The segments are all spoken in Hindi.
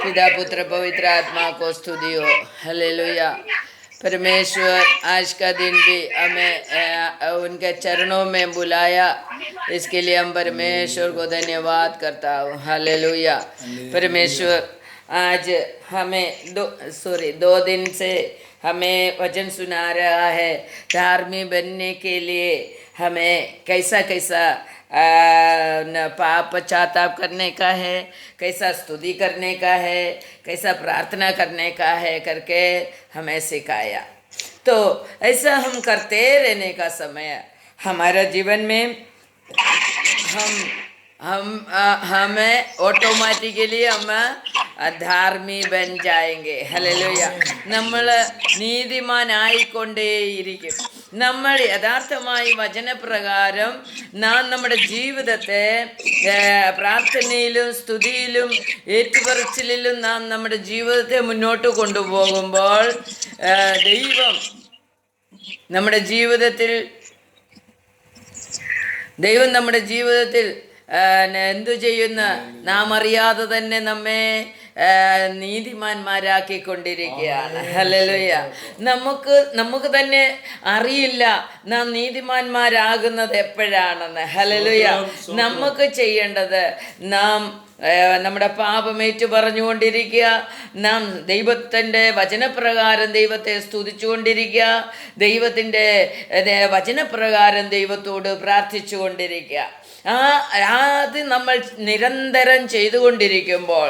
पिता पुत्र पवित्र आत्मा को स्तुति हो। हालेलुया। परमेश्वर आज का दिन भी हमें उनके चरणों में बुलाया, इसके लिए हम परमेश्वर को धन्यवाद करता हूँ। हालेलुया। परमेश्वर आज हमें दो दिन से हमें वचन सुना रहा है। धार्मिक बनने के लिए हमें कैसा कैसा पाप पश्चाताप करने का है, कैसा स्तुति करने का है, कैसा प्रार्थना करने का है करके हमें सिखाया। तो ऐसा हम करते रहने का समय हमारा जीवन में हमें ऑटोमेटिकली हम ധാർമ്മിക ബൻ जाएंगे. ഹല്ലേലൂയ. നമ്മൾ നീതിമാനായിക്കൊണ്ടേയിരിക്കും. നമ്മൾ യഥാർത്ഥമായി വചനപ്രകാരം നാം നമ്മുടെ ജീവിതത്തെ പ്രാർത്ഥനയിലും സ്തുതിയിലും ഏറ്റുപറച്ചിലും നാം നമ്മുടെ ജീവിതത്തെ മുന്നോട്ട് കൊണ്ടുപോകുമ്പോൾ ദൈവം നമ്മുടെ ജീവിതത്തിൽ എന്തു ചെയ്യുന്ന നാം അറിയാതെ തന്നെ നമ്മെ നീതിമാന്മാരാക്കിക്കൊണ്ടിരിക്കുകയാണ്. ഹല്ലേലൂയ. നമുക്ക് തന്നെ അറിയില്ല നാം നീതിമാന്മാരാകുന്നത് എപ്പോഴാണെന്ന്. ഹല്ലേലൂയ. നമുക്ക് ചെയ്യേണ്ടത് നാം നമ്മുടെ പാപമേറ്റു പറഞ്ഞുകൊണ്ടിരിക്കുക, നാം ദൈവത്തിൻ്റെ വചനപ്രകാരം ദൈവത്തെ സ്തുതിച്ചുകൊണ്ടിരിക്കുക, ദൈവത്തിൻ്റെ വചനപ്രകാരം ദൈവത്തോട് പ്രാർത്ഥിച്ചു കൊണ്ടിരിക്കുക. അത് നമ്മൾ നിരന്തരം ചെയ്തുകൊണ്ടിരിക്കുമ്പോൾ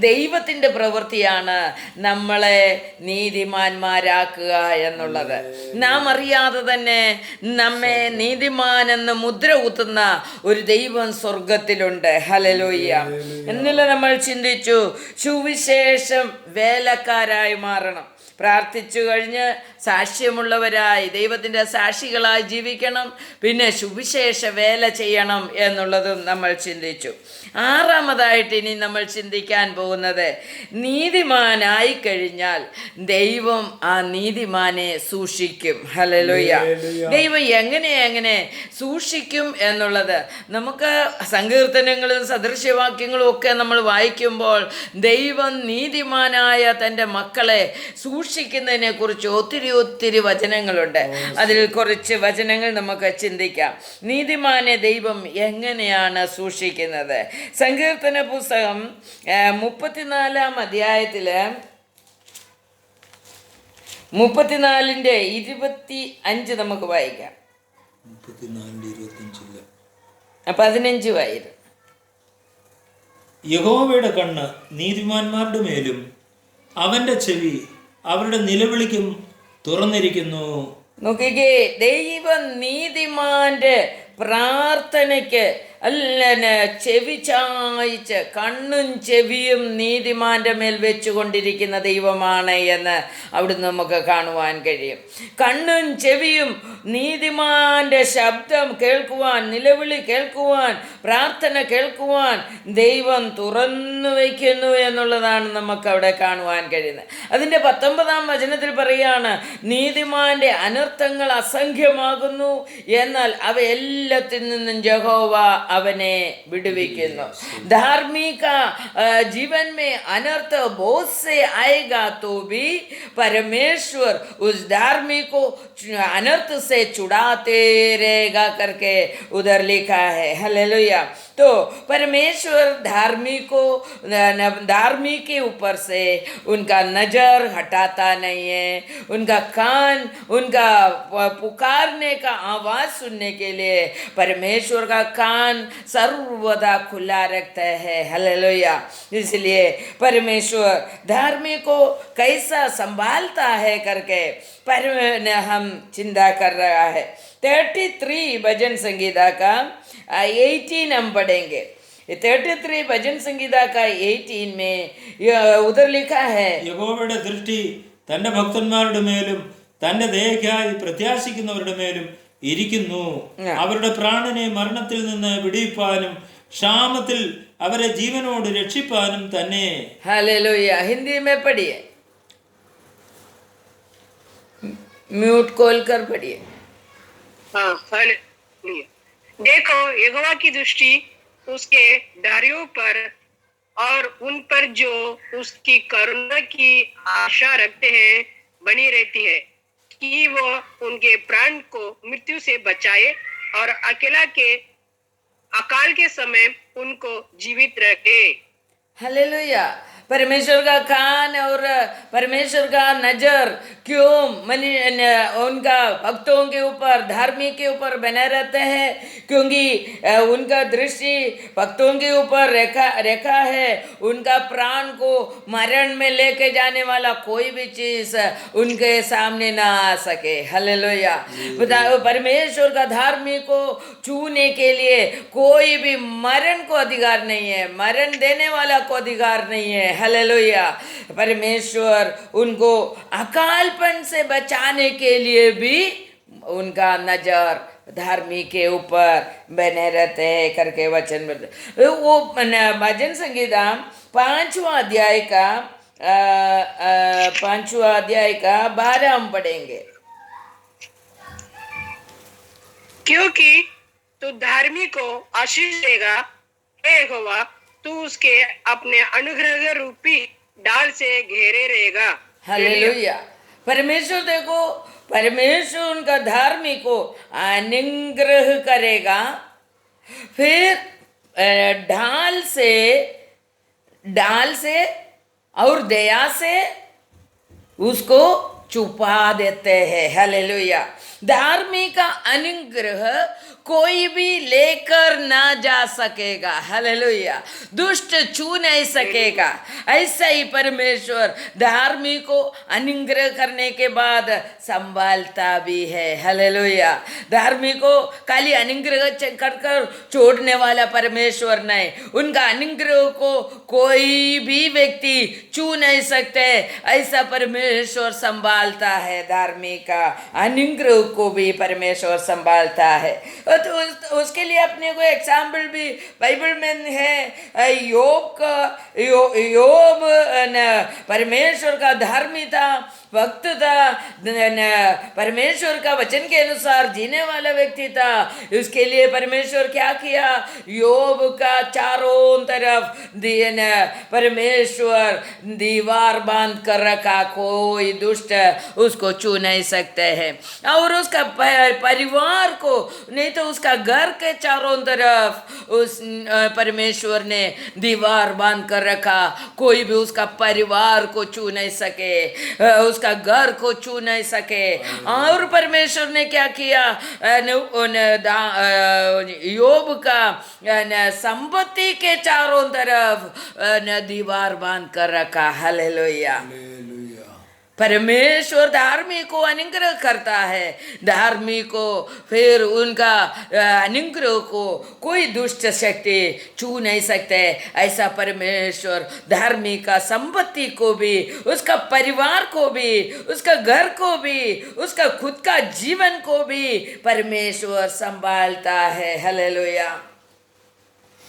ദൈവത്തിൻ്റെ പ്രവൃത്തിയാണ് നമ്മളെ നീതിമാന്മാരാക്കുക എന്നുള്ളത്. നാം അറിയാതെ തന്നെ നമ്മെ നീതിമാനെന്ന് മുദ്ര കുത്തുന്ന ഒരു ദൈവം സ്വർഗത്തിലുണ്ട്. ഹല്ലേലൂയ. ഇന്നലെ നമ്മൾ ചിന്തിച്ചു, സുവിശേഷം വേലക്കാരായി മാറണം. പ്രാർത്ഥിച്ചു കഴിഞ്ഞ് സാക്ഷ്യമുള്ളവരായി ദൈവത്തിൻ്റെ സാക്ഷികളായി ജീവിക്കണം, പിന്നെ സുവിശേഷ വേല ചെയ്യണം എന്നുള്ളതും നമ്മൾ ചിന്തിച്ചു. ആറാമതായിട്ട് ഇനി നമ്മൾ ചിന്തിക്കാൻ പോകുന്നത്, നീതിമാനായി കഴിഞ്ഞാൽ ദൈവം ആ നീതിമാനെ സൂക്ഷിക്കും. ഹല്ലേലൂയ. ദൈവം എങ്ങനെ സൂക്ഷിക്കും എന്നുള്ളത് നമുക്ക് സങ്കീർത്തനങ്ങളും സദൃശ്യവാക്യങ്ങളും ഒക്കെ നമ്മൾ വായിക്കുമ്പോൾ ദൈവം നീതിമാനായ തൻ്റെ മക്കളെ സൂക്ഷിക്കുന്നതിനെ കുറിച്ച് ഒത്തിരി വചനങ്ങളുണ്ട്. അതിൽ കുറച്ച് വചനങ്ങൾ നമുക്ക് ചിന്തിക്കാം. നീതിമാനെ ദൈവം എങ്ങനെയാണ് സൂക്ഷിക്കുന്നത്? സങ്കീർത്തന പുസ്തകം 34-ാം അധ്യായത്തിൽ 34-25 നമുക്ക് വായിക്കാം. 15 വായിരും. യഹോവയുടെ കണ്ണ് നീതിമാന്മാരുടെ മേലും അവന്റെ ചെവി അവരുടെ നിലവിളിക്കും തുറന്നിരിക്കുന്നു. നോക്കിക്കേ, ദൈവം നീതിമാന്റെ പ്രാർത്ഥനയ്ക്ക് ചെവി ചായ്ച്ച് കണ്ണും ചെവിയും നീതിമാന്റെ മേൽ വെച്ചുകൊണ്ടിരിക്കുന്ന ദൈവമാണ് എന്ന് അവിടുന്ന് നമുക്ക് കാണുവാൻ കഴിയും. കണ്ണും ചെവിയും നീതിമാന്റെ ശബ്ദം കേൾക്കുവാൻ, നിലവിളി കേൾക്കുവാൻ, പ്രാർത്ഥന കേൾക്കുവാൻ ദൈവം തുറന്നു വയ്ക്കുന്നു എന്നുള്ളതാണ് നമുക്കവിടെ കാണുവാൻ കഴിയുന്നത്. അതിൻ്റെ 19-ാം വചനത്തിൽ പറയുകയാണ്, നീതിമാന്റെ അനർത്ഥങ്ങൾ അസംഖ്യമാകുന്നു, എന്നാൽ അവയെല്ലാത്തിൽ നിന്നും യഹോവ അവനെ വിടുവിക്കുന്നു. धार्मिक जीवन में अनर्थ बहुत से आएगा तो भी परमेश्वर उस धार्मिक को अनर्थ से छुड़ाते रहेगा करके उधर लिखा है. हालेलुया. तो परमेश्वर धार्मिक के ऊपर से उनका नजर हटाता नहीं है. उनका कान, उनका पुकारने का आवाज सुनने के लिए परमेश्वर का कान सर्वदा खुला रखता है. हालेलुया. इसलिए परमेश्वर धार्मिक को कैसा संभालता है करके हम चिंता कर रहा है. 33 भजन संगीता का 18 हम पढ़ेंगे. 33 भजन संगीता का 18 में उधर लिखा है, യഹോവയുടെ ദൃഷ്ടി തന്റെ ഭക്തന്മാരുടെ മേലും തന്റെ ദയയ്ക്കായി പ്രത്യാശിക്കുന്നവരുടെ മേലും ഇരിക്കുന്നു. അവരുടെ പ്രാണനെ മരണത്തിൽ നിന്ന് വിടുവിപ്പാനും ക്ഷാമത്തിൽ അവരെ ജീവനോട് രക്ഷിപ്പാനും തന്നെ. हालेलुया. हिंदी में पढ़िए, म्यूट खोल कर पढ़िए. हाँ, हालेलुया. देखो, यहोवा की दृष्टि उसके डारियों पर और उन पर जो उसकी करुणा की आशा रखते हैं बनी रहती है कि वो उनके प्राण को मृत्यु से बचाए और अकाल के समय उनको जीवित रखे। हालेलुया। परमेश्वर का कान और परमेश्वर का नजर क्यों उनका भक्तों के ऊपर, धार्मिक के ऊपर बने रहते हैं? क्योंकि उनका दृष्टि भक्तों के ऊपर रेखा है। उनका प्राण को मरण में लेके जाने वाला कोई भी चीज उनके सामने ना आ सके। हालेलुया। परमेश्वर का धार्मिक को छूने के लिए कोई भी मरण को अधिकार नहीं है, मरण देने वाला को अधिकार नहीं है। हालेलुया। परमेश्वर उनको अकालपन से बचाने के लिए भी उनका नजर धार्मिक के ऊपर बने रहते हैं करके वचन वो भजन संगीता 5वां अध्याय का 12 हम पढ़ेंगे। क्योंकि तू धार्मिक को आशीष देगा, हे यहोवा, तू उसके अपने अनुग्रह रूपी डाल से घेरे रहेगा। हालेलुया। परमेश्वर देखो, परमेश्वर उनका धार्मिक को अनुग्रह करेगा, फिर ढाल से और दया से उसको छुपा देते हैं। हालेलुया। धार्मिक का अनुग्रह कोई भी लेकर ना जा सकेगा। हालेलुया। दुष्ट छू नहीं सकेगा। ऐसा ही परमेश्वर धार्मिक को अनुग्रह करने के बाद संभालता भी है। हालेलुया। धार्मिक को खाली अनुग्रह कर छोड़ने वाला परमेश्वर नहीं, उनका अनुग्रह को कोई भी व्यक्ति छू नहीं सकते, ऐसा परमेश्वर संभालता है। धार्मिक का अनुग्रह को भी परमेश्वर संभालता है। तो उसके लिए अपने को एग्जाम्पल भी बाइबल में है। योग परमेश्वर का धार्मिकता, भक्त था, परमेश्वर का वचन के अनुसार जीने वाला व्यक्ति था। उसके लिए परमेश्वर क्या किया? योग का चारों तरफ परमेश्वर दीवार बांध कर रखा, कोई दुष्ट उसको छू नहीं सकते हैं। और उसका परिवार को, नहीं तो उसका घर के चारों तरफ उस परमेश्वर ने दीवार बांध कर रखा, कोई भी उसका परिवार को छू नहीं सके, उसका घर को छू नहीं सके। और परमेश्वर ने क्या किया? योग का संपत्ति के चारों तरफ दीवार बांध कर रखा। हालेलुया। परमेश्वर धार्मिक को अनुग्रह करता है, धार्मिक को फिर उनका अनुग्रह को कोई दुष्ट शक्ति छू नहीं सकते। ऐसा परमेश्वर धार्मिक का संपत्ति को भी, उसका परिवार को भी, उसका घर को भी, उसका खुद का जीवन को भी परमेश्वर संभालता है। हालेलुया।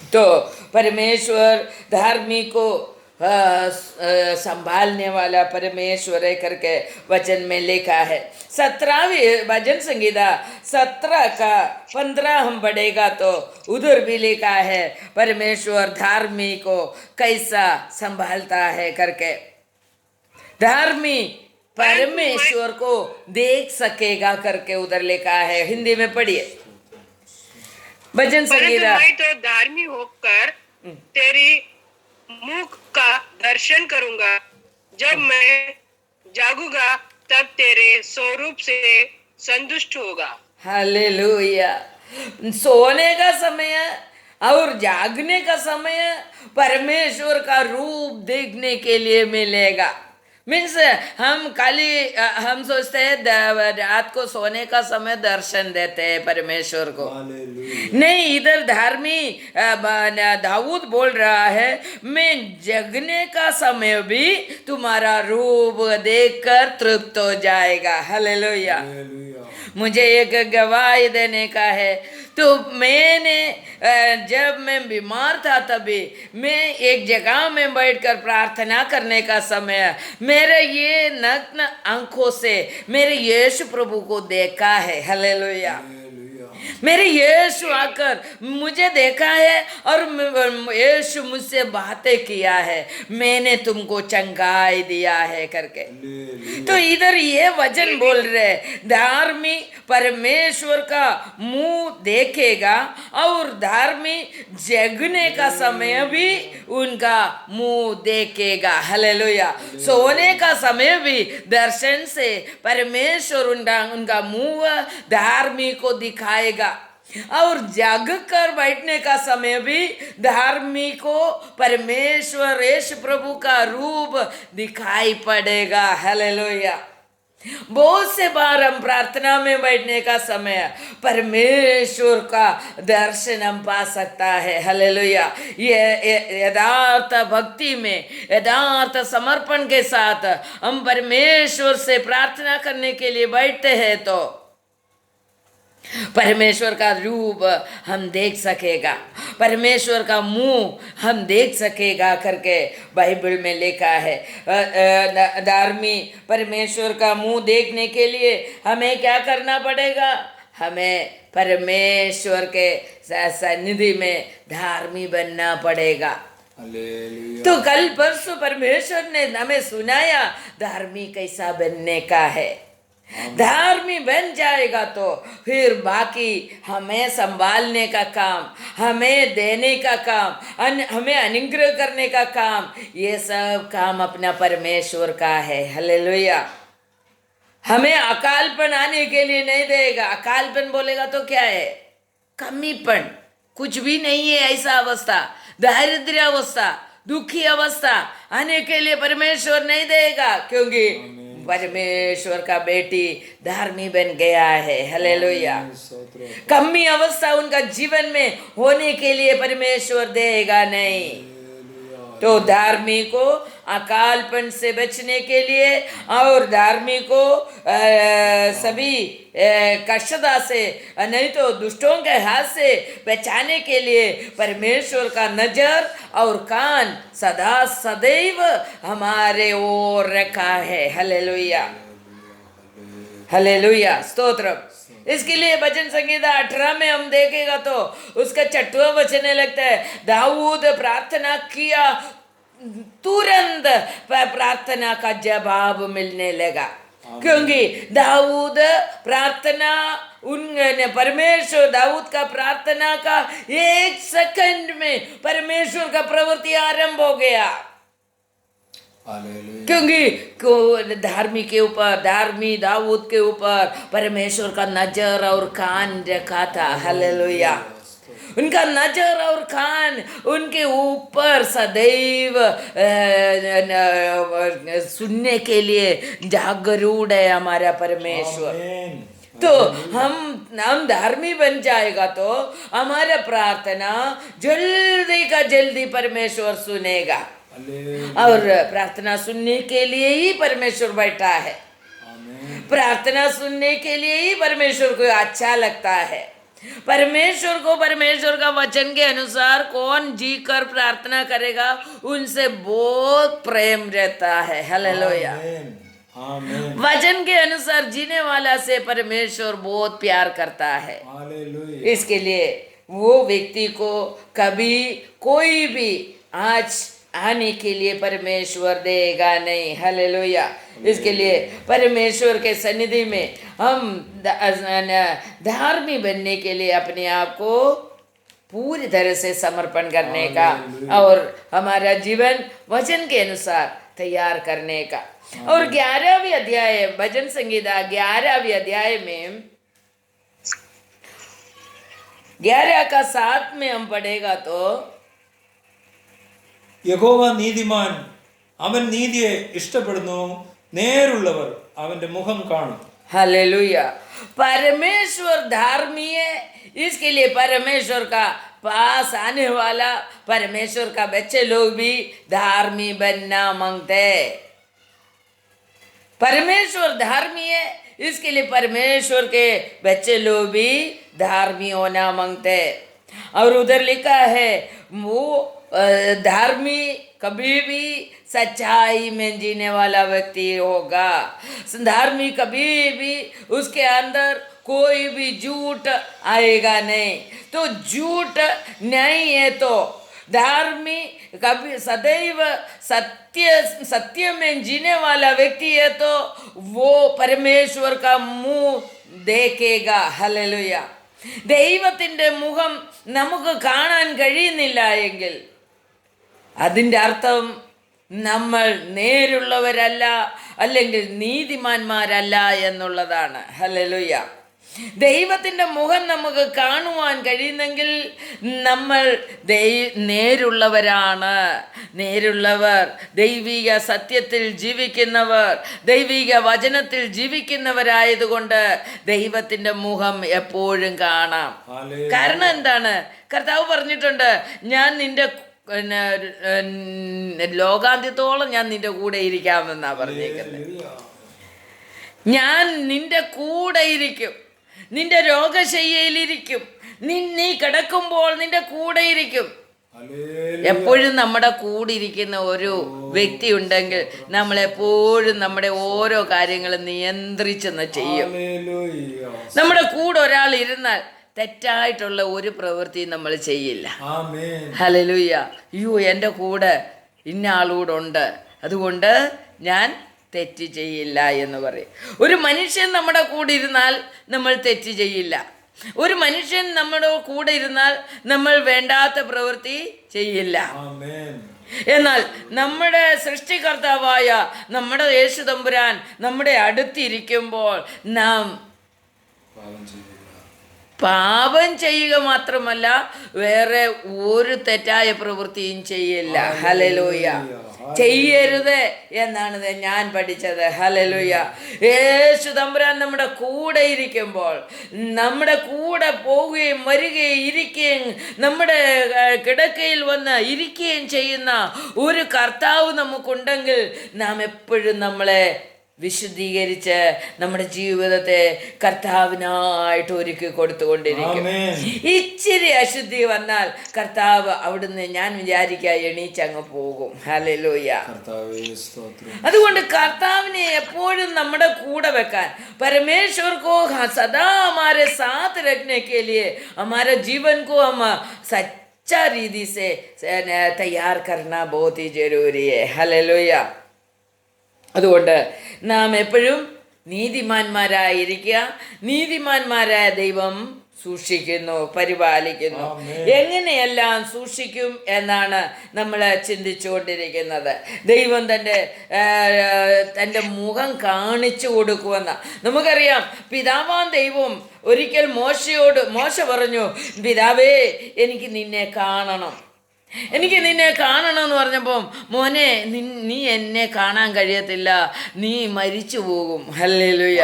तो परमेश्वर धार्मिक को संभालने वाला परमेश्वर है करके वचन में लिखा है। 17वीं भजन संगीता 17 का 15 हम पढ़ेगा तो उधर भी लिखा है परमेश्वर धार्मिक को कैसा संभालता है करके। धार्मिक परमेश्वर को देख सकेगा करके उधर लिखा है। हिंदी में पढ़िए भजन संगीता। मैं तो धार्मिक होकर तेरी मुख का दर्शन करूंगा, जब मैं जागूंगा तब तेरे स्वरूप से संतुष्ट होगा। हालेलुया। सोने का समय और जागने का समय परमेश्वर का रूप देखने के लिए मिलेगा। मीन्स हम खाली हम सोचते हैं रात को सोने का समय दर्शन देते हैं परमेश्वर को, नहीं। इधर धार्मिक दाऊद बोल रहा है, मैं जगने का समय भी तुम्हारा रूप देखकर तृप्त हो जाएगा। हालेलुया। मुझे एक गवाही देने का है। तो मैंने जब मैं बीमार था तभी मैं एक जगह में बैठकर प्रार्थना करने का समय मेरे ये नग्न आंखों से मेरे यीशु प्रभु को देखा है। हालेलुया। मेरे यीशु आकर मुझे देखा है और यीशु मुझसे बातें किया है, मैंने तुमको चंगाई दिया है करके। तो इधर ये वचन बोल रहे, धार्मी परमेश्वर का मुंह देखेगा और धार्मी जगने का समय भी उनका मुंह देखेगा। हालेलुया। सोने का समय भी दर्शन से परमेश्वर उनका मुंह धार्मी को दिखाएगा और जाग कर बैठने का समय भी धार्मी को परमेश्वर यीशु प्रभु का रूप दिखाई पड़ेगा। हालेलुया। बहुत से बार हम प्रार्थना में बैठने का समय परमेश्वर का दर्शन हम पा सकता है। हालेलुया। ये यथार्थ भक्ति में, यथार्थ समर्पण के साथ हम परमेश्वर से प्रार्थना करने के लिए बैठते हैं तो परमेश्वर का रूप हम देख सकेगा, परमेश्वर का मुंह हम देख सकेगा करके बाइबल में लिखा है। धार्मी परमेश्वर का मुंह देखने के लिए हमें क्या करना पड़ेगा? हमें परमेश्वर के सन्निधि में धार्मी बनना पड़ेगा। तो कल परसों परमेश्वर ने हमें सुनाया धार्मी कैसा बनने का है। धार्मी बन जाएगा तो फिर बाकी हमें संभालने का काम, हमें देने का काम, हमें अनुग्रह करने का काम, ये सब काम अपना परमेश्वर का है। हालेलुया। हमें अकालपन आने के लिए नहीं देगा। अकालपन बोलेगा तो क्या है? कमीपन, कुछ भी नहीं है ऐसा अवस्था, दारिद्र्य अवस्था, दुखी अवस्था आने के लिए परमेश्वर नहीं देगा, क्योंकि परमेश्वर का बेटी धार्मी बन गया है। हालेलुया। कमी अवस्था उनका जीवन में होने के लिए परमेश्वर देगा नहीं। तो धार्मी को अकालपन से बचने के लिए और धार्मी को सभी कष्टता से, नहीं तो दुष्टों के हाथ से बचाने के लिए परमेश्वर का नजर और कान सदा सदैव हमारे ओर रखा है। हालेलुया। हालेलुया। स्तोत्र। इसके लिए भजन संगीता 18 में हम देखेगा तो उसका 6वां वचन लगता है, दाऊद प्रार्थना किया, तुरंत प्रार्थना का जवाब मिलने लगा। क्योंकि दाऊद प्रार्थना, उन परमेश्वर दाऊद का प्रार्थना का 1 सेकंड में परमेश्वर का प्रवृत्ति आरंभ हो गया। क्योंकि धार्मी के ऊपर, धार्मी दाऊद के ऊपर परमेश्वर का नजर और कान रखा था। हालेलुया। उनका नजर और कान उनके ऊपर सदैव सुनने के लिए जागरूक है हमारा परमेश्वर। तो हम धार्मी बन जाएगा तो हमारा प्रार्थना जल्दी का जल्दी परमेश्वर सुनेगा। और प्रार्थना सुनने के लिए ही परमेश्वर बैठा है। प्रार्थना सुनने के लिए ही परमेश्वर को अच्छा लगता है। परमेश्वर को परमेश्वर का वचन के अनुसार कौन जी कर प्रार्थना करेगा, उनसे बहुत प्रेम रहता है। हालेलुया। वचन के अनुसार जीने वाला से परमेश्वर बहुत प्यार करता है। इसके लिए वो व्यक्ति को कभी कोई भी आज आने के लिए परमेश्वर देगा नहीं। हालेलुया। इसके लिए परमेश्वर के सन्निधि में हम धार्मी बनने के लिए अपने आप को पूरी तरह से समर्पण करने का और हमारा जीवन वचन के अनुसार तैयार करने का। और 11वीं अध्याय भजन संगीता 11वीं अध्याय में 11 का 7 में हम पढ़ेगा तो, യഹോവ നീതിമാൻ, അവൻ നീതിയെ ഇഷ്ടപ്പെടുന്നു, നേരുള്ളവർ അവന്റെ മുഖം കാണും. हालेलुया। परमेश्वर धार्मी है, इसके लिए परमेश्वर का पास आने वाला परमेश्वर का बच्चे लोग भी धार्मी बनना मांगते। परमेश्वर धार्मी है, इसके लिए परमेश्वर के बच्चे लोग भी धार्मी होना मांगते। और उधर लिखा है वो धार्मी कभी भी सच्चाई में जीने वाला व्यक्ति होगा। धार्मी कभी भी उसके अंदर कोई भी झूठ आएगा नहीं। तो झूठ नहीं है तो धार्मी कभी सदैव सत्य में जीने वाला व्यक्ति है तो वो परमेश्वर का मुंह देखेगा. ഹല്ലേലൂയ. ദൈവത്തിൻ്റെ മുഖം നമുക്ക് കാണാൻ കഴിയുന്നില്ല എങ്കിൽ അതിൻ്റെ അർത്ഥം നമ്മൾ നേരുള്ളവരല്ല, അല്ലെങ്കിൽ നീതിമാന്മാരല്ല എന്നുള്ളതാണ്. ഹല്ലേലൂയ. ദൈവത്തിൻ്റെ മുഖം നമുക്ക് കാണുവാൻ കഴിയുന്നെങ്കിൽ നമ്മൾ നേരുള്ളവരാണ്. നേരുള്ളവർ, ദൈവിക സത്യത്തിൽ ജീവിക്കുന്നവർ, ദൈവിക വചനത്തിൽ ജീവിക്കുന്നവരായതുകൊണ്ട് ദൈവത്തിൻ്റെ മുഖം എപ്പോഴും കാണാം. കാരണം എന്താണ്? കർത്താവ് പറഞ്ഞിട്ടുണ്ട്, ഞാൻ നിന്റെ ലോകാന്ത്യത്തോളം ഞാൻ നിന്റെ കൂടെ ഇരിക്കാമെന്നാ പറഞ്ഞേക്കുന്നത്. ഞാൻ നിന്റെ കൂടെ ഇരിക്കും, നിന്റെ രോഗശയ്യയിലിരിക്കും, നീ കിടക്കുമ്പോൾ നിന്റെ കൂടെ ഇരിക്കും. എപ്പോഴും നമ്മുടെ കൂടെ ഇരിക്കുന്ന ഒരു വ്യക്തി ഉണ്ടെങ്കിൽ നമ്മളെപ്പോഴും നമ്മുടെ ഓരോ കാര്യങ്ങളും നിയന്ത്രിച്ചെന്ന് ചെയ്യും. നമ്മുടെ കൂടെ ഒരാൾ ഇരുന്നാൽ തെറ്റായിട്ടുള്ള ഒരു പ്രവൃത്തിയും നമ്മൾ ചെയ്യില്ല. ഹല്ലേലൂയ. അയ്യോ, എൻ്റെ കൂടെ ഇന്ന ആളൂടെ ഉണ്ട്, അതുകൊണ്ട് ഞാൻ തെറ്റ് ചെയ്യില്ല എന്ന് പറയും. ഒരു മനുഷ്യൻ നമ്മുടെ കൂടെ ഇരുന്നാൽ നമ്മൾ തെറ്റ് ചെയ്യില്ല. ഒരു മനുഷ്യൻ നമ്മുടെ കൂടെ ഇരുന്നാൽ നമ്മൾ വേണ്ടാത്ത പ്രവൃത്തി ചെയ്യില്ല. എന്നാൽ നമ്മുടെ സൃഷ്ടികർത്താവായ നമ്മുടെ യേശു തമ്പുരാൻ നമ്മുടെ അടുത്തിരിക്കുമ്പോൾ നാം പാപം ചെയ്യുക മാത്രമല്ല വേറെ ഒരു തെറ്റായ പ്രവൃത്തിയും ചെയ്യില്ല. ഹല്ലേലൂയ. ചെയ്യരുത് എന്നാണ് ഞാൻ പഠിച്ചത്. ഹല്ലേലൂയ. യേശു തമ്പുരാൻ നമ്മുടെ കൂടെ ഇരിക്കുമ്പോൾ, നമ്മുടെ കൂടെ പോവുകയും വരികയും ഇരിക്കുകയും നമ്മുടെ കിടക്കയിൽ വന്ന് ഇരിക്കുകയും ചെയ്യുന്ന ഒരു കർത്താവ് നമുക്കുണ്ടെങ്കിൽ നാം എപ്പോഴും നമ്മളെ വിശുദ്ധീകരിച്ച് നമ്മുടെ ജീവിതത്തെ കർത്താവിനായിട്ട് ഒരുക്കി കൊടുത്തുകൊണ്ടിരിക്കും. ഇച്ചിരി അശുദ്ധി വന്നാൽ കർത്താവ് അവിടുന്ന് ഞാൻ വിചാരിക്കുക എണീച്ചങ്ങ് പോകും. ഹല്ലേലൂയ. അതുകൊണ്ട് കർത്താവിനെ എപ്പോഴും നമ്മുടെ കൂടെ വെക്കാൻ, परमेश्वर को सदा हमारे साथ रखने के लिए हमारे जीवन को हम सच्चा रीति से तैयार करना बहुत ही जरूरी है. ഹല്ലേലൂയ. അതുകൊണ്ട് നാം എപ്പോഴും നീതിമാന്മാരായിരിക്കുക. നീതിമാന്മാരായ ദൈവം സൂക്ഷിക്കുന്നു, പരിപാലിക്കുന്നു. എങ്ങനെയെല്ലാം സൂക്ഷിക്കും എന്നാണ് നമ്മൾ ചിന്തിച്ചുകൊണ്ടിരിക്കുന്നത്. ദൈവം തൻ്റെ മുഖം കാണിച്ചു കൊടുക്കുമെന്ന നമുക്കറിയാം. പിതാവാൻ ദൈവം ഒരിക്കൽ മോശ പറഞ്ഞു, പിതാവേ എനിക്ക് നിന്നെ കാണണം, എനിക്ക് നിന്നെ കാണണം എന്ന് പറഞ്ഞപ്പം, മോനെ നീ എന്നെ കാണാൻ കഴിയത്തില്ല, നീ മരിച്ചു പോകും. ഹല്ലേലൂയ.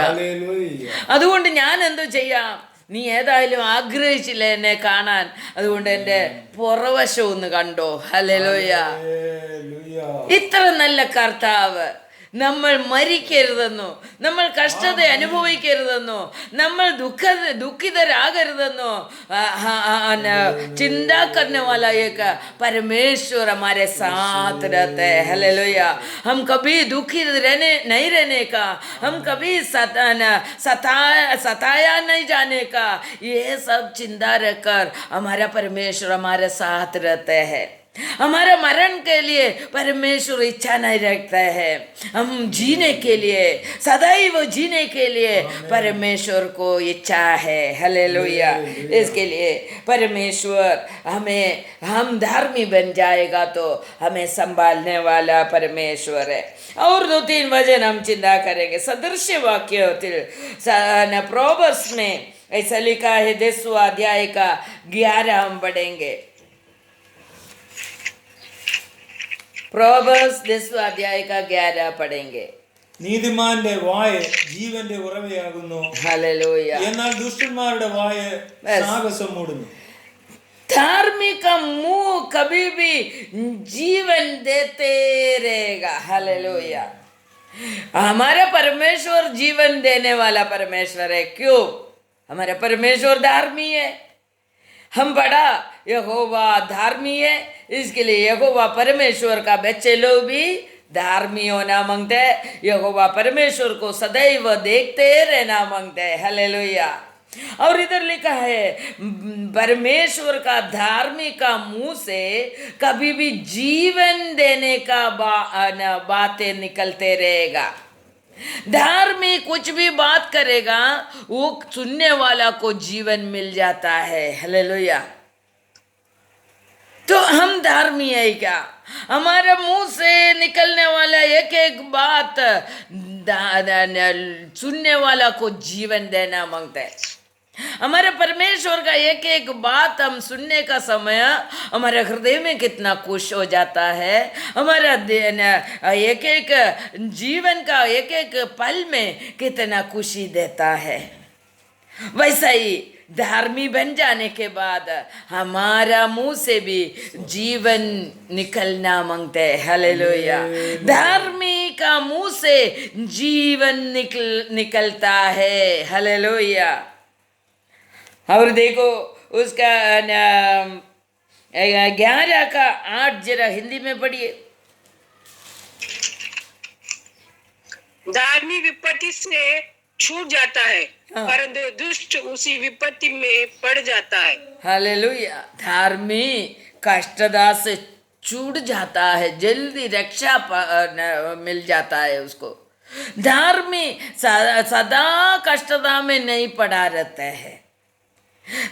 അതുകൊണ്ട് ഞാൻ എന്തോ ചെയ്യാം, നീ ഏതായാലും ആഗ്രഹിച്ചില്ല എന്നെ കാണാൻ, അതുകൊണ്ട് എൻ്റെ പുറവശം ഒന്ന് കണ്ടോ. ഹല്ലേലൂയ. ഇത്ര നല്ല കർത്താവ് നമ്മൾ മരിക്കരുതെന്നോ, നമ്മൾ കഷ്ടത അനുഭവിക്കരുതെന്നോ, നമ്മൾ दुखितरागരുതെന്നോ चिंता करने वाला एक परमेश्वर हमारे साथ रहते हैं. हालेलुया. हम कभी दुखी नहीं रहने का, हम कभी सताया नहीं जाने का, ये सब चिंता रखकर हमारा परमेश्वर हमारे साथ रहते हैं. हमारे मरण के लिए परमेश्वर इच्छा नहीं रखता है. हम जीने के लिए, सदैव जीने के लिए परमेश्वर को इच्छा है. हालेलुया. इसके लिए परमेश्वर हम धर्मी बन जाएगा तो हमें संभालने वाला परमेश्वर है. और 2-3 वचन हम चिंता करेंगे. सदृश्य वाक्य प्रोवर्ब्स में ऐसा लिखा है, 10वां अध्याय का 11 हम पढ़ेंगे. प्रोवर्ब्स 10वां अध्याय का 11 पढ़ेंगे. നീതിമാന്റെ വായ ജീവന്റെ ഉറവയാകുന്നു. ഹല്ലേലൂയ. എന്നാൽ ദുഷ്ടന്മാരുടെ വായ സാഹസം മൂടുന്നു. धार्मिक का मुंह कभी भी जीवन देते रहेगा. हालेलुया. हमारा परमेश्वर जीवन देने वाला परमेश्वर है. क्यों? हमारा परमेश्वर धार्मी है. हम बड़ा यहोवा धार्मी है, इसके लिए यहोवा परमेश्वर का बच्चे लोग भी धार्मी होना मांगते हैं. यहोवा परमेश्वर को सदैव देखते रहना मांगते हैं. हालेलुया. और इधर लिखा है परमेश्वर का धार्मिक का मुंह से कभी भी जीवन देने का बातें निकलते रहेगा। धार्मिक कुछ भी बात करेगा वो सुनने वाला को जीवन मिल जाता है। हालेलुया। तो हम धार्मी है क्या? हमारे मुंह से निकलने वाला एक एक बात सुनने वाला को जीवन देना मांगता है। हमारे परमेश्वर का एक एक बात हम सुनने का समय हमारे हृदय में कितना खुश हो जाता है। हमारा एक एक जीवन का एक एक पल में कितना खुशी देता है। वैसा ही धार्मी बन जाने के बाद हमारा मुंह से भी जीवन निकलना मांगते हैं। हालेलुया। धार्मी का मुंह से जीवन निकलता है। हालेलुया। और देखो उसका 11 का 8 जरा हिंदी में पढ़िए। धार्मी विपत्ति से छूट जाता है, परंतु दुष्ट उसी विपत्ति में पड़ जाता है। हालेलुया। धार्मी कष्टदा से छूट जाता है, जल्दी रक्षा मिल जाता है उसको। धार्मी सदा कष्टदा में नहीं पड़ा रहता है।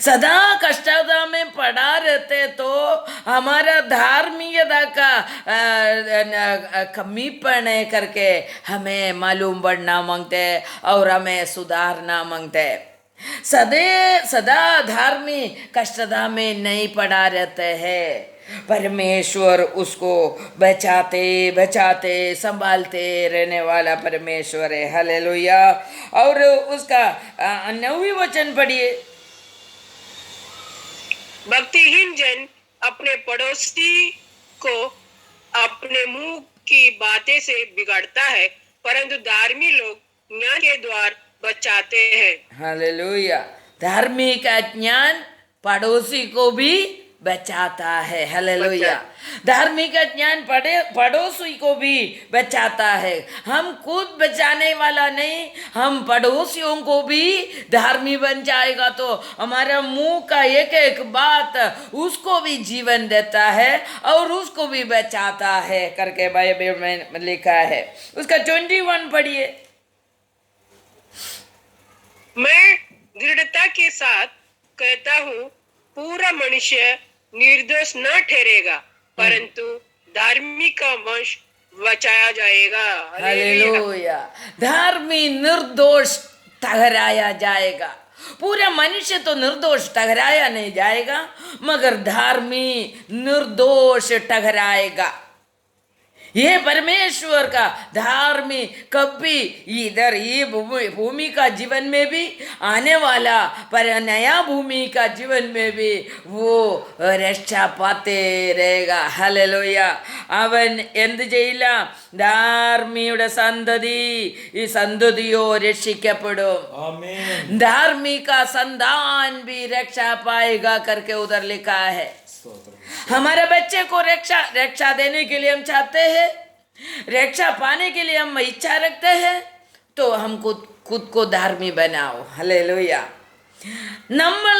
सदा कष्टदा में पड़ा रहते तो हमारा धार्मिकता का कमीपन करके हमें मालूम पड़ना मांगते और हमें सुधारना मांगते। सदा धार्मी कष्टदा में नहीं पड़ा रहते हैं। परमेश्वर उसको बचाते बचाते संभालते रहने वाला परमेश्वर है। हालेलुया। और उसका 9वीं वचन पढ़िए। भक्तिहीन जन अपने पड़ोसी को अपने मुंह की बातें से बिगाड़ता है, परंतु धार्मी लोग न्याय के द्वार बचाते हैं। हालेलुया। धार्मिक ज्ञान पड़ोसी को भी बचाता है। हालेलुया। धार्मिक ज्ञान पड़ोसी को भी बचाता है। हम खुद बचाने वाला नहीं, हम पड़ोसियों को भी धार्मी बन जाएगा तो हमारा मुंह का एक एक बात उसको भी जीवन देता है और उसको भी बचाता है करके बाइबल में लिखा है। उसका 21 पढ़िए। मैं दृढ़ता के साथ कहता हूँ, पूरा मनुष्य निर्दोष न ठहरेगा, परंतु धार्मिक का वंश बचाया जाएगा। हालेलुया। धार्मी निर्दोष ठहराया जाएगा। पूरा मनुष्य तो निर्दोष ठहराया नहीं जाएगा, मगर धार्मी निर्दोष ठहराएगा। ये परमेश्वर का धार्मी कभी इधर ये भूमि का जीवन में भी आने वाला पर नया भूमि का जीवन में भी वो रक्षा पाते रहेगा। हालेलुया। അവൻ എന്ത് ചെയ്യില്ല? ധാർമ്മിയുടെ സന്തതി ഈ സന്തതിയോ രക്ഷിക്കപ്പെടും। धार्मिक का संतान भी रक्षा पाएगा करके उधर लिखा है। हमारे बच्चे को रक्षा देने के लिए हम चाहते हैं, रक्षा पाने के लिए हम इच्छा रखते हैं, तो हमको खुद को धार्मी बनाओ। हालेलुया। നമ്മൾ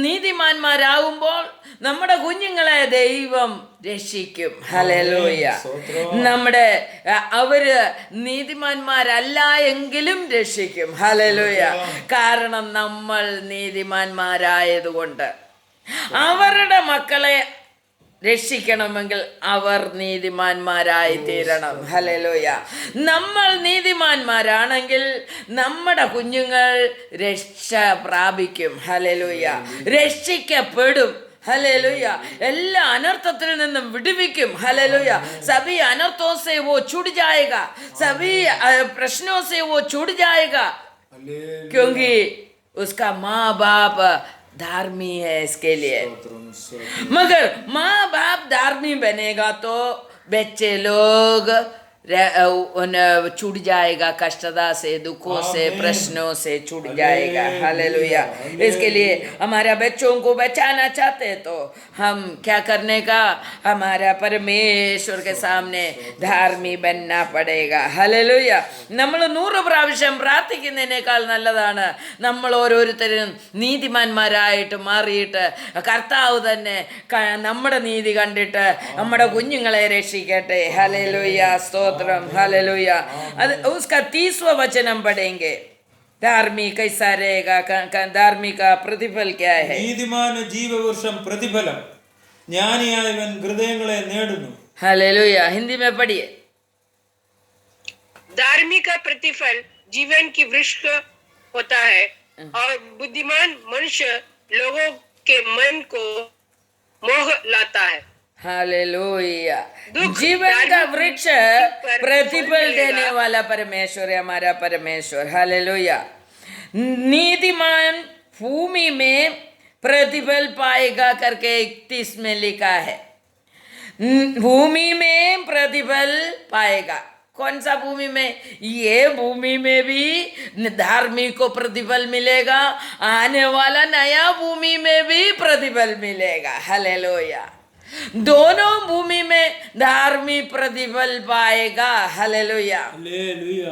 നീതിമാന്മാരാകുമ്പോൾ നമ്മുടെ കുഞ്ഞുങ്ങളെ ദൈവം രക്ഷിക്കും. ഹല്ലേലൂയ. നമ്മുടെ അവര് നീതിമാന്മാരല്ല എങ്കിലും രക്ഷിക്കും. ഹല്ലേലൂയ. കാരണം നമ്മൾ നീതിമാന്മാരായതുകൊണ്ട്. അവരുടെ മക്കളെ രക്ഷിക്കണമെങ്കിൽ അവർ നീതിമാന്മാരായി തീരണം. ഹല്ലേലൂയ. നമ്മൾ നീതിമാന്മാരാണെങ്കിൽ നമ്മുടെ കുഞ്ഞുങ്ങൾ രക്ഷ പ്രാപിക്കും. ഹല്ലേലൂയ. രക്ഷിക്കപ്പെടും. ഹല്ലേലൂയ. എല്ലാ അനർത്ഥത്തിൽ നിന്നും വിടുവിക്കും. ഹല്ലേലൂയ. सभी अनर्थों से वो छूट जाएगा, सभी प्रश्नों से वो छूट जाएगा, क्योंकि उसका माँ बाप धार्मी है इसके लिए। मगर माँ बाप धार्मी बनेगा तो बच्चे लोग छूट जाएगा, कष्टता से, दुखों से, आमीन। प्रश्नों से छूट हालेलुया, जाएगा। हालेलुया। इसके लिए हमारे बच्चों को बचाना चाहते तो हम क्या करने का, हमारा परमेश्वर के सामने धार्मी बनना पड़ेगा. ഹല്ലേലൂയ. നമ്മൾ 100 പ്രാവശ്യം പ്രാർത്ഥിക്കുന്നതിനേക്കാൾ നല്ലതാണ് നമ്മൾ ഓരോരുത്തരും നീതിമാന്മാരായിട്ട് മാറിയിട്ട് കർത്താവ് തന്നെ നമ്മുടെ നീതി കണ്ടിട്ട് നമ്മുടെ കുഞ്ഞുങ്ങളെ രക്ഷിക്കട്ടെ. ഹല്ലേലൂയ, സ്തോത്രം. ഹല്ലേലൂയ. അത് उसका 30वां वचനം पढ़ेंगे. धार्मिक कैसा रहेगा, धार्मिक का प्रतिफल क्या है? നീതിമാന് ജീവവൃക്ഷം പ്രതിഫലം, ജ്ഞാനിയായവൻ ഹൃദയങ്ങളെ നേടുന്നു. हालेलुया. हिंदी में पढ़िए. धार्मिक का प्रतिफल जीवन की वृक्ष होता है और बुद्धिमान मनुष्य लोगों के मन को मोह लाता है. हालेलुया. दुख, जीवन का धार्मिक वृक्ष पर प्रतिफल फल देने मिलेगा. वाला परमेश्वर है, हमारा परमेश्वर. हालेलुया. नीतिमान भूमि में प्रतिफल पाएगा करके 31 में लिखा है. भूमि में प्रतिफल पाएगा. कौन सा भूमि में? ये भूमि में भी धार्मिक को प्रतिफल मिलेगा, आने वाला नया भूमि में भी प्रतिफल मिलेगा. हालेलुया. दोनों भूमि में धार्मिक प्रतिफल पाएगा. Hallelujah, hallelujah,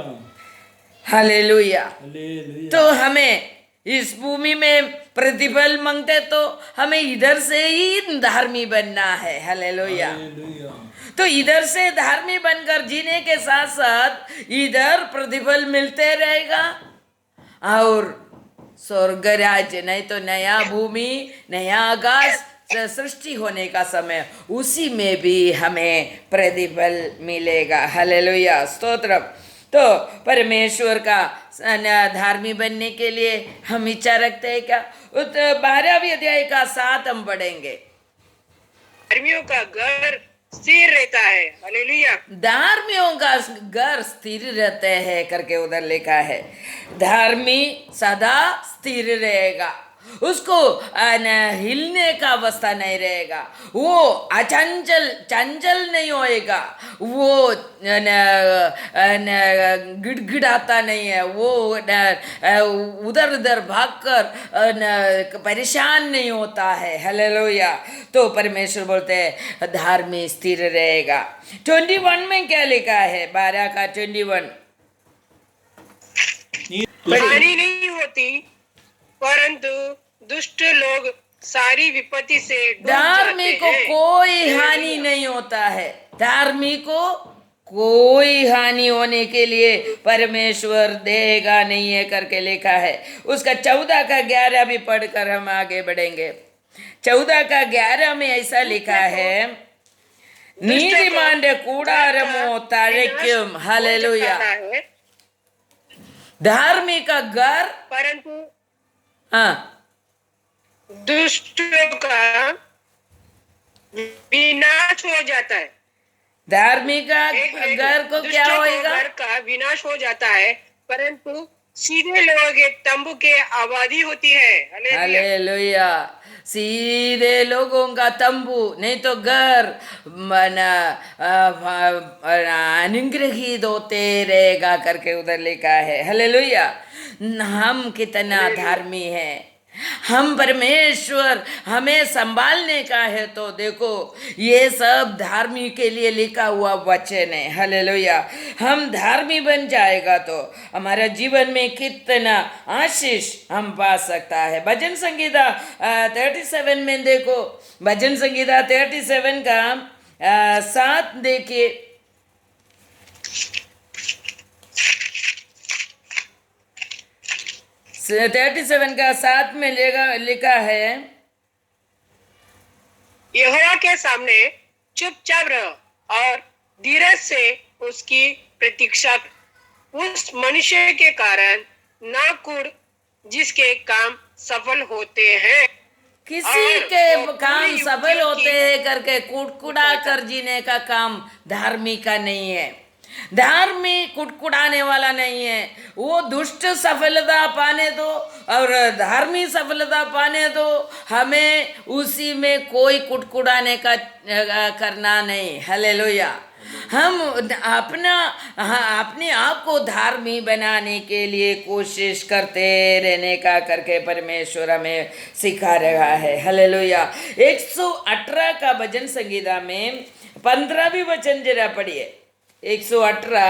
hallelujah. ഹല്ലേലൂയ. तो हमें इस भूमि में प्रतिफल मांगते तो हमें इधर से ही धार्मी बनना है. हालेलुया. ഹല്ലേലൂയ. तो इधर से धार्मी बनकर जीने के साथ साथ इधर प्रतिफल मिलते रहेगा और स्वर्ग राज्य, नहीं तो नया भूमि, नया आकाश सृष्टि होने का समय, उसी में भी हमें प्रतिफल मिलेगा. हालेलुया, स्तोत्रम. तो परमेश्वर का धार्मी बनने के लिए हम इच्छा रखते हैं क्या? 12वें अध्याय का 7 हम पढ़ेंगे. धर्मियों का घर स्थिर रहता है. हालेलुया. धार्मियों का घर स्थिर रहते हैं करके उधर लिखा है. धार्मी सदा स्थिर रहेगा, उसको हिलने का अवस्था नहीं रहेगा, वो अचंचल चंचल नहीं होएगा, वो गिड़गिड़ाता नहीं है, वो उधर उधर भागकर परेशान नहीं होता है. हालेलुया. तो परमेश्वर बोलते हैं धार्मिक स्थिर रहेगा. 21 में क्या लिखा है? 12 का 21. हानि नहीं होती, परंतु दुष्ट लोग सारी विपत्ति से डूब जाते धार्मिक को हैं. कोई हानि नहीं होता है. धार्मिक को कोई हानि होने के लिए परमेश्वर देगा नहीं है करके लिखा है. उसका 14 का 11 भी पढ़कर हम आगे बढ़ेंगे. 14 का 11 में ऐसा लिखा है, നീതിമാന്റെ കൂടാരമോ തഴയ്ക്കും. ഹല്ലേലൂയ. धार्मिक का घर, परंतु हाँ, दुष्टों का विनाश हो जाता है. धार्मिक का घर को क्या दुष्टों होएगा? घर का विनाश हो जाता है, परंतु सीधे लोगों के तंबू के आबादी होती है. हालेलुया. हालेलुया. सीधे लोगों का तंबू, नहीं तो घर अनुग्रहित होते रहेगा करके उधर लिखा है. हालेलुया. हम कितना धार्मी है, हम परमेश्वर हमें संभालने का है. तो देखो ये सब धार्मी के लिए लिखा हुआ वचन है. हालेलुया. हम धार्मी बन जाएगा तो हमारा जीवन में कितना आशीष हम पा सकता है. भजन संगीता 37 में देखो, भजन संगीता 37 का 7 देखिए. 37 का 7 में लिखा है, यहोवा के सामने चुपचाप रहो और धीरज से उसकी प्रतीक्षा. उस मनुष्य के कारण ना कुड़ जिसके काम सफल होते हैं. किसी और के वो काम पूरी सफल युक्तियों होते की- हैं करके कुड़कुड़ा कर जीने का काम धार्मिक का नहीं है. धार्मिक कुड़कुड़ाने वाला नहीं है. वो दुष्ट सफलता पाने दो और धार्मिक सफलता पाने दो. हमें उसी में कोई कुड़कुड़ाने का करना नहीं. हालेलुया. हम अपने आप को धार्मिक बनाने के लिए कोशिश करते रहने का करके परमेश्वर हमें सिखा रहा है। हालेलुया। 118 का भजन संगीता में 15वीं वचन जरा पढ़िए। 118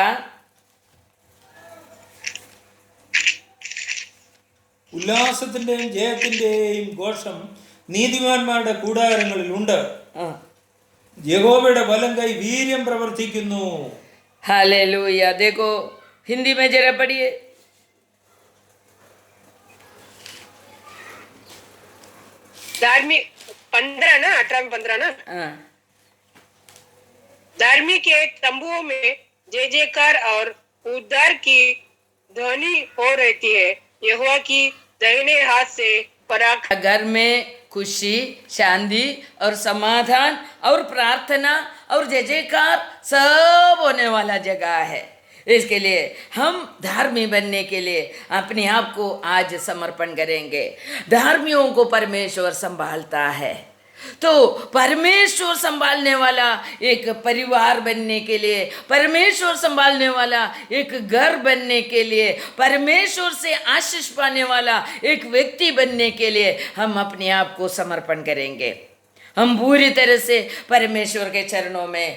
ഉല്ലാസത്തിന്റെയും ജയത്തിന്റെയും ഘോഷം നീതിമാന്മാരുടെ കൂടാരങ്ങളിൽ ഉണ്ട്. യഹോവയുടെ വലം കൈ വീര്യം പ്രവർത്തിക്കുന്നു. हालेलुया। देखो हिंदी में जरा पढ़िए। धार्मिक 15 ना, 18 में 15 ना। हाँ। धार्मिक के तंबुओं में जय जयकार और उद्धार की ध्वनि हो रहती है। यहोवा की दाहिने हाथ से पराक्रम। घर में खुशी, शांति और समाधान और प्रार्थना और जय जयकार सब होने वाला जगह है। इसके लिए हम धार्मिक बनने के लिए अपने आप को आज समर्पण करेंगे। धार्मियों को परमेश्वर संभालता है, तो परमेश्वर संभालने वाला एक परिवार बनने के लिए, परमेश्वर संभालने वाला एक घर बनने के लिए, परमेश्वर से आशीष पाने वाला एक व्यक्ति बनने के लिए हम अपने आप को समर्पण करेंगे। हम पूरी तरह से परमेश्वर के चरणों में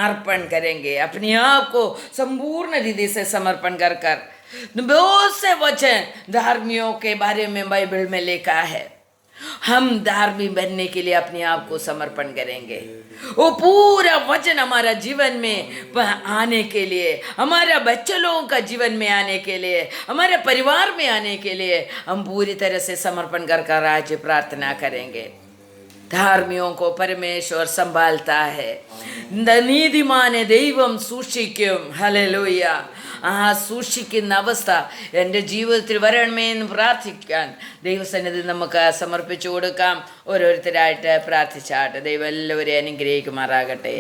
अर्पण करेंगे, अपने आप को संपूर्ण रीति से समर्पण कर कर। बहुत से वचन धार्मियों के बारे में बाइबल में लिखा है। हम धार्मिक बनने के लिए अपने आप को समर्पण करेंगे। वो पूरा वचन हमारा जीवन में आने के लिए, हमारा बच्चे लोगों का जीवन में आने के लिए, हमारे परिवार में आने के लिए हम पूरी तरह से समर्पण कर कर आज प्रार्थना करेंगे। धार्मियों को परमेश्वर संभालता है। നീതിമാനെ ദൈവം സൂക്ഷിക്കും. ഹല്ലേലൂയ. ആ സൂക്ഷിക്കുന്ന അവസ്ഥ എൻ്റെ ജീവിതത്തിൽ വരണമേ എന്ന് പ്രാർത്ഥിക്കാൻ ദൈവസന്നിധി നമുക്ക് സമർപ്പിച്ചു കൊടുക്കാം. ഓരോരുത്തരായിട്ട് പ്രാർത്ഥിച്ചാട്ടെ. ദൈവം എല്ലാവരെയും അനുഗ്രഹിക്കുമാറാകട്ടെ.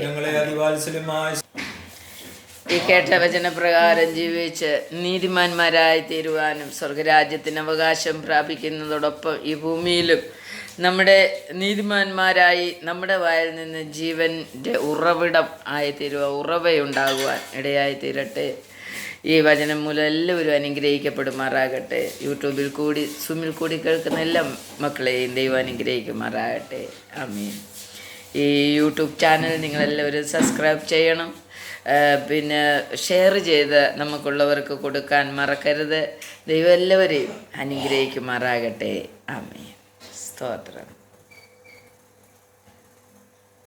ഈ കേട്ട വചനപ്രകാരം ജീവിച്ച് നീതിമാന്മാരായി തീരുവാനും സ്വർഗരാജ്യത്തിന് അവകാശം പ്രാപിക്കുന്നതോടൊപ്പം ഈ ഭൂമിയിലും നമ്മുടെ നീതിമാന്മാരായി നമ്മുടെ വായിൽ നിന്ന് ജീവൻ്റെ ഉറവിടം ആയിത്തീരുക, ഉറവയുണ്ടാകുവാൻ ഇടയായി തീരട്ടെ. ഈ വചനം മൂലം എല്ലാവരും അനുഗ്രഹിക്കപ്പെടുമാറാകട്ടെ. യൂട്യൂബിൽ കൂടി സൂമിൽ കൂടി കേൾക്കുന്ന എല്ലാ മക്കളെയും ദൈവം അനുഗ്രഹിക്കുമാറാകട്ടെ. ആമീൻ. ഈ യൂട്യൂബ് ചാനൽ നിങ്ങളെല്ലാവരും സബ്സ്ക്രൈബ് ചെയ്യണം. പിന്നെ ഷെയർ ചെയ്ത് നമുക്കുള്ളവർക്ക് കൊടുക്കാൻ മറക്കരുത്. ദൈവം എല്ലാവരെയും അനുഗ്രഹിക്കുമാറാകട്ടെ. ആമീൻ. സ്തോത്രം.